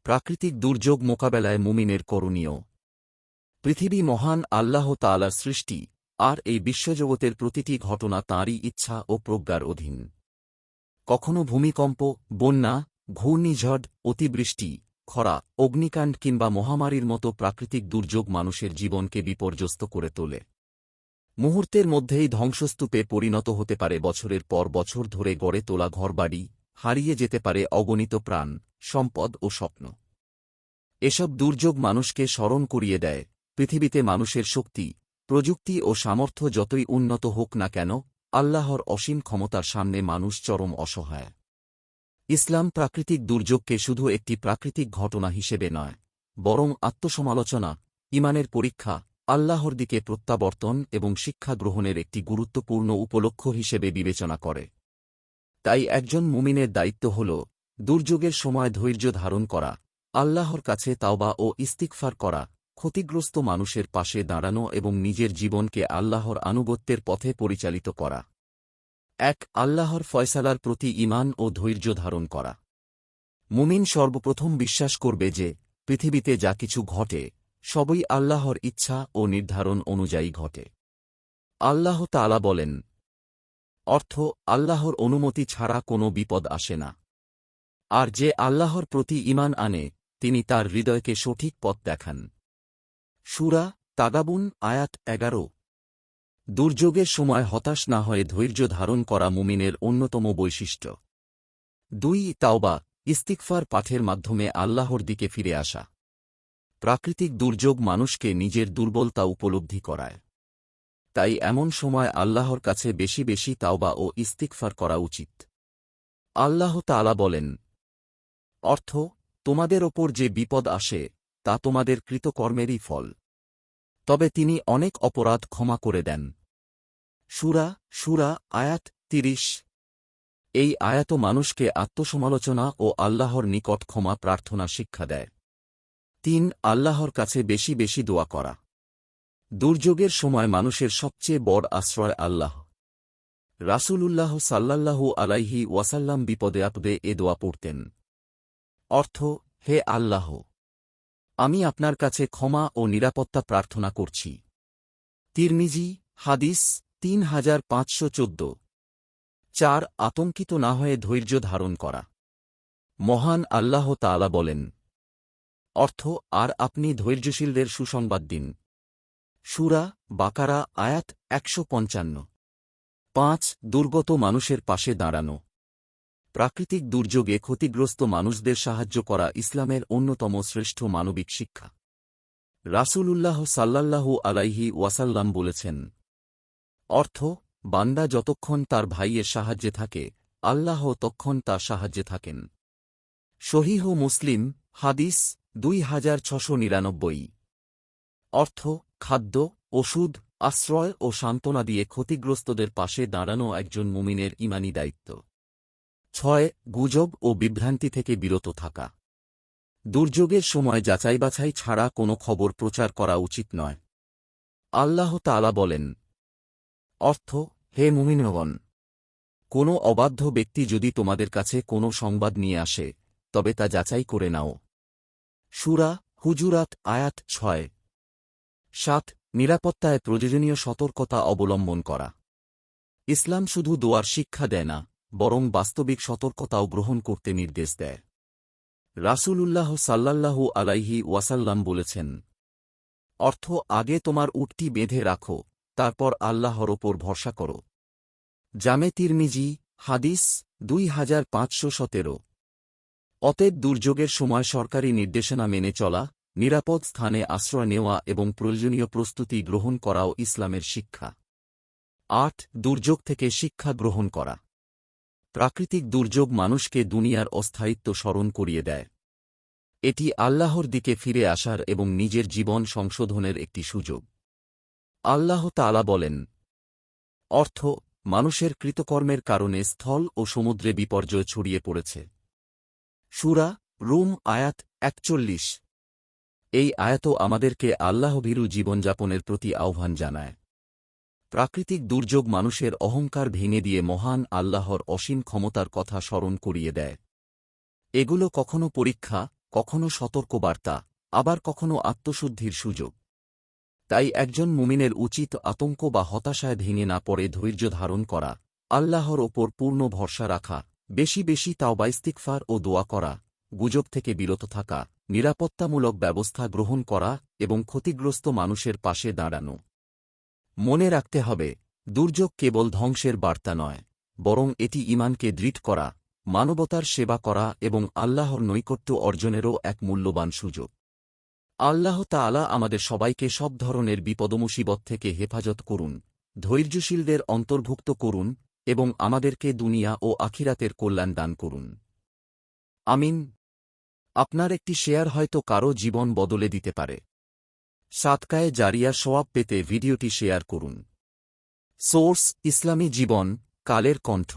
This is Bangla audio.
প্রাকৃতিক দুর্যোগ মোকাবেলায় মুমিনের করণীয়। পৃথিবী মহান আল্লাহ তাআলার সৃষ্টি, আর এই বিশ্বজগতের প্রতিটি ঘটনা তাঁরই ইচ্ছা ও প্রজ্ঞার অধীন। কখনো ভূমিকম্প, বন্যা, ঘূর্ণিঝড়, অতিবৃষ্টি, খরা, অগ্নিকাণ্ড কিংবা মহামারীর মতো প্রাকৃতিক দুর্যোগ মানুষের জীবনকে বিপর্যস্ত করে তোলে। মুহূর্তের মধ্যেই ধ্বংসস্তূপে পরিণত হতে পারে বছরের পর বছর ধরে গড়ে তোলা ঘরবাড়ি, হারিয়ে যেতে পারে অগণিত প্রাণ, সম্পদ ও স্বপ্ন। এসব দুর্যোগ মানুষকে স্মরণ করিয়ে দেয়, পৃথিবীতে মানুষের শক্তি, প্রযুক্তি ও সামর্থ্য যতই উন্নত হোক না কেন, আল্লাহর অসীম ক্ষমতার সামনে মানুষ চরম অসহায়। ইসলাম প্রাকৃতিক দুর্যোগকে শুধু একটি প্রাকৃতিক ঘটনা হিসেবে নয়, বরং আত্মসমালোচনা, ঈমানের পরীক্ষা, আল্লাহর দিকে প্রত্যাবর্তন এবং শিক্ষা গ্রহণের একটি গুরুত্বপূর্ণ উপলক্ষ্য হিসেবে বিবেচনা করে। তাই একজন মুমিনের দায়িত্ব হল দুর্যোগের সময় ধৈর্য ধারণ করা, আল্লাহর কাছে তাওবা ও ইস্তিগফার করা, ক্ষতিগ্রস্ত মানুষের পাশে দাঁড়ানো এবং নিজের জীবনকে আল্লাহর আনুগত্যের পথে পরিচালিত করা। আল্লাহর ফয়সালার প্রতি ঈমান ও ধৈর্য ধারণ করা। মুমিন সর্বপ্রথম বিশ্বাস করবে যে পৃথিবীতে যা কিছু ঘটে সবই আল্লাহর ইচ্ছা ও নির্ধারণ অনুযায়ী ঘটে। আল্লাহ তাআলা বলেন, অর্থ আল্লাহর অনুমতি ছাড়া কোনো বিপদ আসে না। আর যে আল্লাহর প্রতি ঈমান আনে তিনি তার হৃদয়কে সঠিক পথ দেখান। সূরা তাগাবুন আয়াত 11। দুর্যোগের সময় হতাশ না হয়ে ধৈর্য ধারণ করা মুমিনের অন্যতম বৈশিষ্ট্য। 2 তাওবা, ইস্তিগফার পাঠের মাধ্যমে আল্লাহর দিকে ফিরে আসা। প্রাকৃতিক দুর্যোগ মানুষকে নিজের দুর্বলতা উপলব্ধি করায়। তাই এমন সময় আল্লাহর কাছে বেশি বেশি তাওবা ও ইস্তিগফার করা উচিত। আল্লাহ তাআলা বলেন, অর্থ তোমাদের ওপর যে বিপদ আসে তা তোমাদের কৃতকর্মেরই ফল, তবে তিনি অনেক অপরাধ ক্ষমা করে দেন। সূরা আয়াত 30। এই আয়াত মানুষকে আত্মসমালোচনা ও আল্লাহর নিকট ক্ষমা প্রার্থনা শিক্ষা দেয়। 3 আল্লাহর কাছে বেশি বেশি দোয়া করা। দুর্যোগের সময় মানুষের সবচেয়ে বড় আশ্রয় আল্লাহ। রাসূলুল্লাহ সাল্লাল্লাহু আলাইহি ওয়াসাল্লাম বিপদে আপদে এ দোয়া পড়তেন। অর্থ, হে আল্লাহ, আমি আপনার কাছে ক্ষমা ও নিরাপত্তা প্রার্থনা করছি। তিরমিজি হাদিস 3514। 4 আতঙ্কিত না হয়ে ধৈর্য ধারণ করা। মহান আল্লাহ তাআলা বলেন, অর্থ আর আপনি ধৈর্যশীলদের সুসংবাদ দিন। সূরা বাকারা আয়াত 155। 5 দুর্গত মানুষের পাশে দাঁড়ানো। প্রাকৃতিক দুর্যোগে ক্ষতিগ্রস্ত মানুষদের সাহায্য করা ইসলামের অন্যতম শ্রেষ্ঠ মানবিক শিক্ষা। রাসূলুল্লাহ সাল্লাল্লাহু আলাইহি ওয়াসাল্লাম বলেছেন, অর্থ বান্দা যতক্ষণ তার ভাইয়ের সাহায্যে থাকে আল্লাহ ততক্ষণ তার সাহায্যে থাকেন। সহিহ মুসলিম হাদিস 2699। অর্থ খাদ্য, ওষুধ, আশ্রয় ও সান্ত্বনা দিয়ে ক্ষতিগ্রস্তদের পাশে দাঁড়ানো একজন মুমিনের ঈমানী দায়িত্ব। 6 গুজব ও বিভ্রান্তি থেকে বিরত থাকা। দুর্যোগের সময় যাচাই-বাছাই ছাড়া কোনো খবর প্রচার করা উচিত নয়। আল্লাহ তাআলা বলেন, অর্থ হে মুমিনগণ, কোনো অবাধ্য ব্যক্তি যদি তোমাদের কাছে কোনো সংবাদ নিয়ে আসে তবে তা যাচাই করে নাও। সূরা হুজুরাত আয়াত 6। 7 নিরাপত্তায় প্রয়োজনীয় সতর্কতা অবলম্বন করা। ইসলাম শুধু দোয়ার শিক্ষা দেয় না, বরং বাস্তবিক সতর্কতাও গ্রহণ করতে নির্দেশ দেয়। রাসূলুল্লাহ সাল্লাল্লাহু আলাইহি ওয়াসাল্লাম বলেছেন, অর্থ আগে তোমার উটটি বেঁধে রাখো, তারপর আল্লাহর ওপর ভরসা করো। জামে তিরমিজি হাদিস 2517। অতএব দুর্যোগের সময় সরকারি নির্দেশনা মেনে চলা, নিরাপদ স্থানে আশ্রয় নেওয়া এবং প্রয়োজনীয় প্রস্তুতি গ্রহণ করাও ইসলামের শিক্ষা। 8 দুর্যোগ থেকে শিক্ষা গ্রহণ করা। প্রাকৃতিক দুর্যোগ মানুষকে দুনিয়ার অস্থায়িত্ব স্মরণ করিয়ে দেয়। এটি আল্লাহর দিকে ফিরে আসার এবং নিজের জীবন সংশোধনের একটি সুযোগ। আল্লাহ তাআলা বলেন, অর্থ মানুষের কৃতকর্মের কারণে স্থল ও সমুদ্রে বিপর্যয় ছড়িয়ে পড়েছে। সূরা রুম আয়াত 41। এই আয়াতও আমাদেরকে আল্লাহভীরু জীবনযাপনের প্রতি আহ্বান জানায়। প্রাকৃতিক দুর্যোগ মানুষের অহংকার ভেঙে দিয়ে মহান আল্লাহর অসীম ক্ষমতার কথা স্মরণ করিয়ে দেয়। এগুলো কখনো পরীক্ষা, কখনো সতর্কবার্তা, আবার কখনো আত্মশুদ্ধির সুযোগ। তাই একজন মুমিনের উচিত আতঙ্ক বা হতাশায় ভেঙে না পড়ে ধৈর্য ধারণ করা, আল্লাহর ওপর পূর্ণ ভরসা রাখা, বেশি বেশি তাওবা ইস্তিগফার ও দোয়া করা, গুজব থেকে বিরত থাকা, নিরাপত্তামূলক ব্যবস্থা গ্রহণ করা এবং ক্ষতিগ্রস্ত মানুষের পাশে দাঁড়ানো। মনে রাখতে হবে, দুর্যোগ কেবল ধ্বংসের বার্তা নয়, বরং এটি ঈমানকে দৃঢ় করা, মানবতার সেবা করা এবং আল্লাহর নৈকট্য অর্জনেরও এক মূল্যবান সুযোগ। আল্লাহ তাআলা আমাদের সবাইকে সব ধরনের বিপদমুসিবত থেকে হেফাজত করুন, ধৈর্যশীলদের অন্তর্ভুক্ত করুন এবং আমাদেরকে দুনিয়া ও আখিরাতের কল্যাণ দান করুন। আমিন। আপনার একটি শেয়ার হয়তো কারও জীবন বদলে দিতে পারে। সাদকায়ে জারিয়া সওয়াব পেতে ভিডিওটি শেয়ার করুন। সোর্স: ইসলামী জীবন, কালের কণ্ঠ।